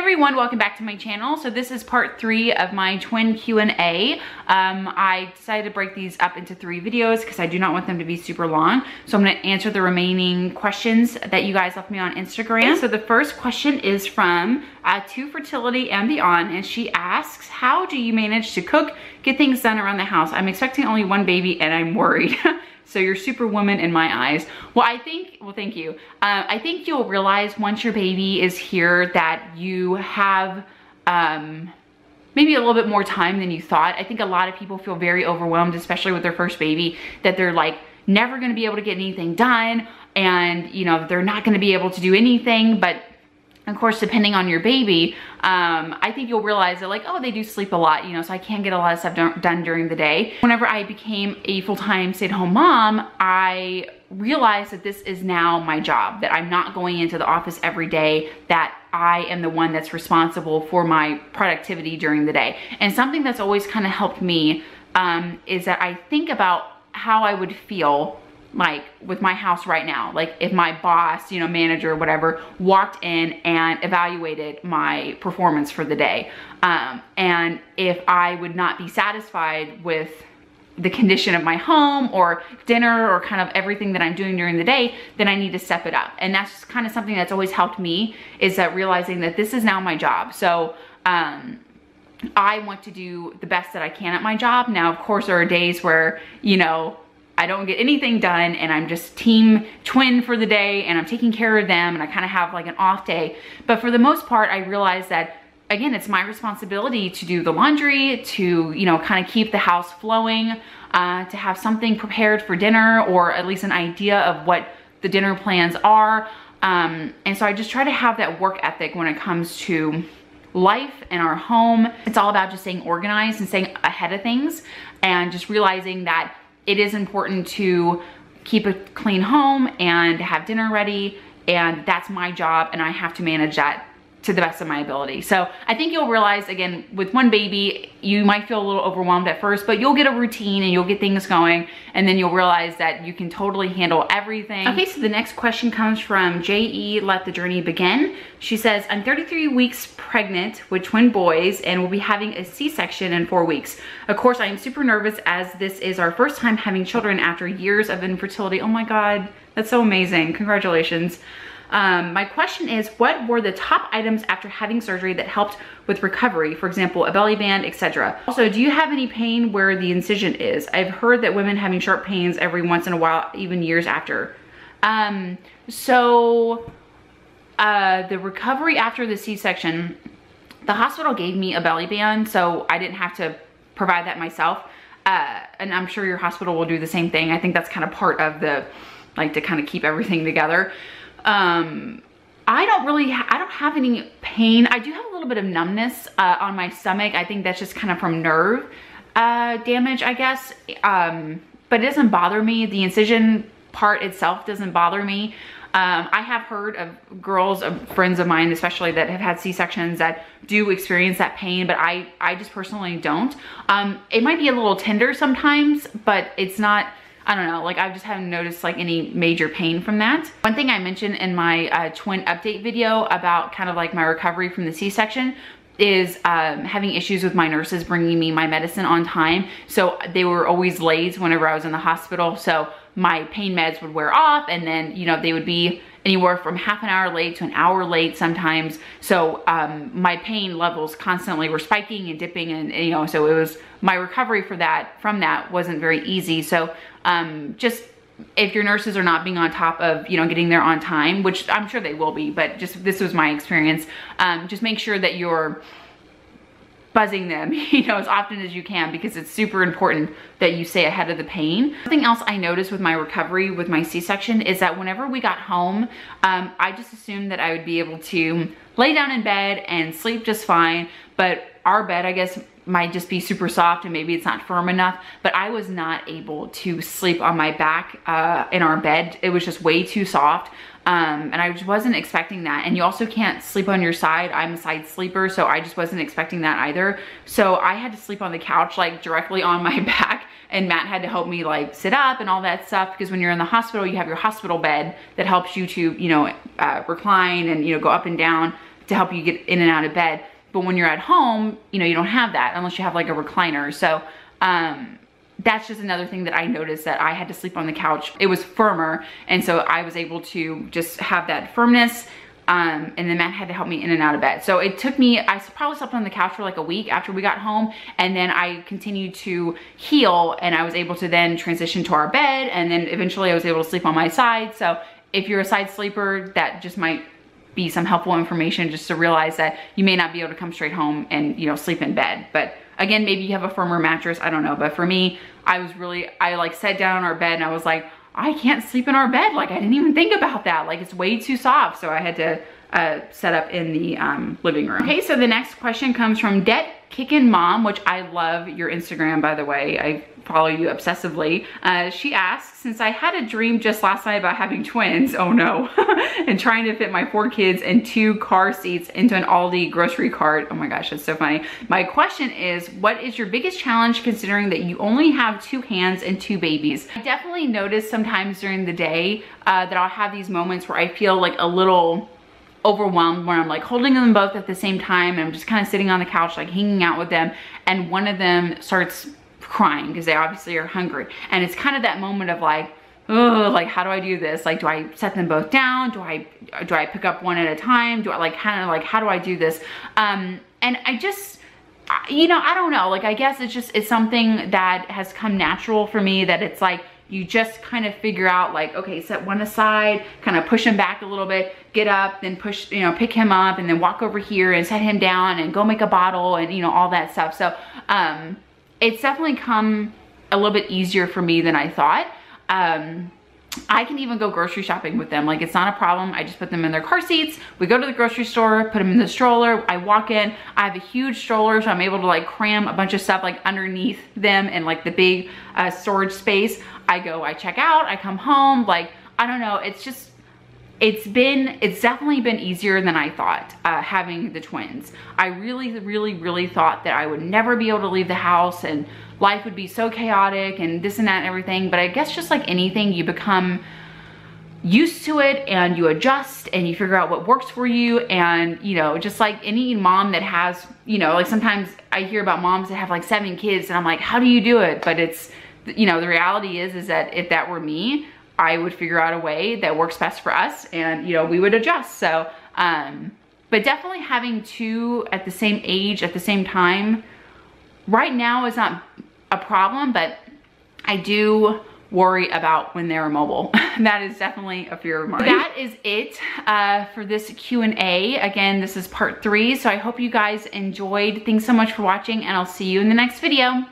everyone, welcome back to my channel. So this is part 3 of my twin Q&A. I decided to break these up into 3 videos because I do not want them to be super long. So I'm gonna answer the remaining questions that you guys left me on Instagram. So the first question is from To Fertility and Beyond, and she asks, how do you manage to cook, get things done around the house? I'm expecting only 1 baby and I'm worried. So you're superwoman in my eyes. Well, thank you. I think you'll realize once your baby is here that you have maybe a little bit more time than you thought. I think a lot of people feel very overwhelmed, especially with their first baby, that they're like never gonna be able to get anything done, and you know, they're not gonna be able to do anything. But of course, depending on your baby, I think you'll realize that like, oh, they do sleep a lot, you know, so I can get a lot of stuff done during the day. Whenever I became a full-time stay-at-home mom, I realized that this is now my job, that I'm not going into the office every day, that I am the one that's responsible for my productivity during the day. And something that's always kind of helped me is that I think about how I would feel like with my house right now, like if my boss, you know, manager, whatever, walked in and evaluated my performance for the day. And if I would not be satisfied with the condition of my home or dinner or kind of everything that I'm doing during the day, then I need to step it up. And that's kind of something that's always helped me, is that realizing that this is now my job. So, I want to do the best that I can at my job. Now, of course, there are days where, you know, I don't get anything done and I'm just team twin for the day and I'm taking care of them and I kind of have like an off day. But for the most part, I realize that, again, it's my responsibility to do the laundry, to, you know, kind of keep the house flowing, to have something prepared for dinner, or at least an idea of what the dinner plans are. And so I just try to have that work ethic when it comes to life and our home. It's all about just staying organized and staying ahead of things, and just realizing that it is important to keep a clean home and have dinner ready, and that's my job and I have to manage that to the best of my ability. So I think you'll realize, again, with 1 baby, you might feel a little overwhelmed at first, but you'll get a routine and you'll get things going, and then you'll realize that you can totally handle everything. Okay, so the next question comes from J.E. Let the Journey Begin. She says, I'm 33 weeks pregnant with twin boys and will be having a C-section in 4 weeks. Of course, I am super nervous as this is our first time having children after years of infertility. Oh my God, that's so amazing. Congratulations. My question is, what were the top items after having surgery that helped with recovery? For example, a belly band, etc. Also, do you have any pain where the incision is? I've heard that women having sharp pains every once in a while, even years after. The recovery after the C-section, the hospital gave me a belly band, so I didn't have to provide that myself. And I'm sure your hospital will do the same thing. I think that's kind of part of the, like, to kind of keep everything together. I don't have any pain. I do have a little bit of numbness on my stomach. I think that's just kind of from nerve damage, I guess. But it doesn't bother me. The incision part itself doesn't bother me. I have heard of girls, friends of mine especially, that have had C-sections that do experience that pain, but I just personally don't. It might be a little tender sometimes, but it's not, I don't know, like I just haven't noticed like any major pain from that. One thing I mentioned in my twin update video about kind of like my recovery from the C-section is having issues with my nurses bringing me my medicine on time. So they were always late whenever I was in the hospital. So my pain meds would wear off, and then, you know, they would be anywhere from half an hour late to an hour late sometimes. So my pain levels constantly were spiking and dipping, and you know, so it was, my recovery from that wasn't very easy. So just, if your nurses are not being on top of, you know, getting there on time, which I'm sure they will be, but just, this was my experience, just make sure that you're buzzing them, you know, as often as you can, because it's super important that you stay ahead of the pain. Something else I noticed with my recovery with my C-section is that whenever we got home, I just assumed that I would be able to lay down in bed and sleep just fine. But our bed, I guess, might just be super soft and maybe it's not firm enough, but I was not able to sleep on my back in our bed. It was just way too soft. And I just wasn't expecting that. And you also can't sleep on your side. I'm a side sleeper, so I just wasn't expecting that either. So I had to sleep on the couch, like directly on my back, and Matt had to help me like sit up and all that stuff, because when you're in the hospital, you have your hospital bed that helps you to, you know, recline and, you know, go up and down to help you get in and out of bed. But when you're at home, you know, you don't have that unless you have like a recliner. So that's just another thing that I noticed, that I had to sleep on the couch. It was firmer, and so I was able to just have that firmness. And then Matt had to help me in and out of bed. So it took me, I probably slept on the couch for like a week after we got home, and then I continued to heal, and I was able to then transition to our bed, and then eventually I was able to sleep on my side. So if you're a side sleeper, that just might be some helpful information, just to realize that you may not be able to come straight home and, you know, sleep in bed. But again, maybe you have a firmer mattress, I don't know. But for me, I like sat down on our bed and I was like, I can't sleep in our bed. Like, I didn't even think about that. Like, it's way too soft. So I had to set up in the living room. Okay, so the next question comes from Det Kickin' Mom, which I love your Instagram, by the way. I follow you obsessively. She asks, since I had a dream just last night about having twins, oh no, and trying to fit my 4 kids and 2 car seats into an Aldi grocery cart. Oh my gosh, that's so funny. My question is, what is your biggest challenge considering that you only have 2 hands and 2 babies? I definitely notice sometimes during the day that I'll have these moments where I feel like a little overwhelmed, where I'm like holding them both at the same time, and I'm just kind of sitting on the couch like hanging out with them, and one of them starts crying because they obviously are hungry, and it's kind of that moment of like, oh, like, how do I do this? Like, do I set them both down? Do I pick up one at a time? Do I like kind of like, how do I do this? And I just, you know, I don't know, like, I guess it's something that has come natural for me, that it's like you just kind of figure out like, okay, set one aside, kind of push him back a little bit, get up, then push, you know, pick him up, and then walk over here and set him down and go make a bottle, and, you know, all that stuff. So it's definitely come a little bit easier for me than I thought. I can even go grocery shopping with them. Like, it's not a problem. I just put them in their car seats. We go to the grocery store, put them in the stroller. I walk in, I have a huge stroller, so I'm able to like cram a bunch of stuff like underneath them in like the big storage space. I check out, I come home. Like, I don't know. It's just, it's definitely been easier than I thought, having the twins. I really thought that I would never be able to leave the house and life would be so chaotic and this and that and everything. But I guess just like anything, you become used to it and you adjust and you figure out what works for you. And, you know, just like any mom that has, you know, like sometimes I hear about moms that have like 7 kids and I'm like, how do you do it? But it's, you know, the reality is that if that were me, I would figure out a way that works best for us, and, you know, we would adjust. So, but definitely having 2 at the same age, at the same time, right now is not a problem, but I do worry about when they're mobile. That is definitely a fear of mine. That is it for this Q&A. Again, this is part 3, so I hope you guys enjoyed. Thanks so much for watching, and I'll see you in the next video.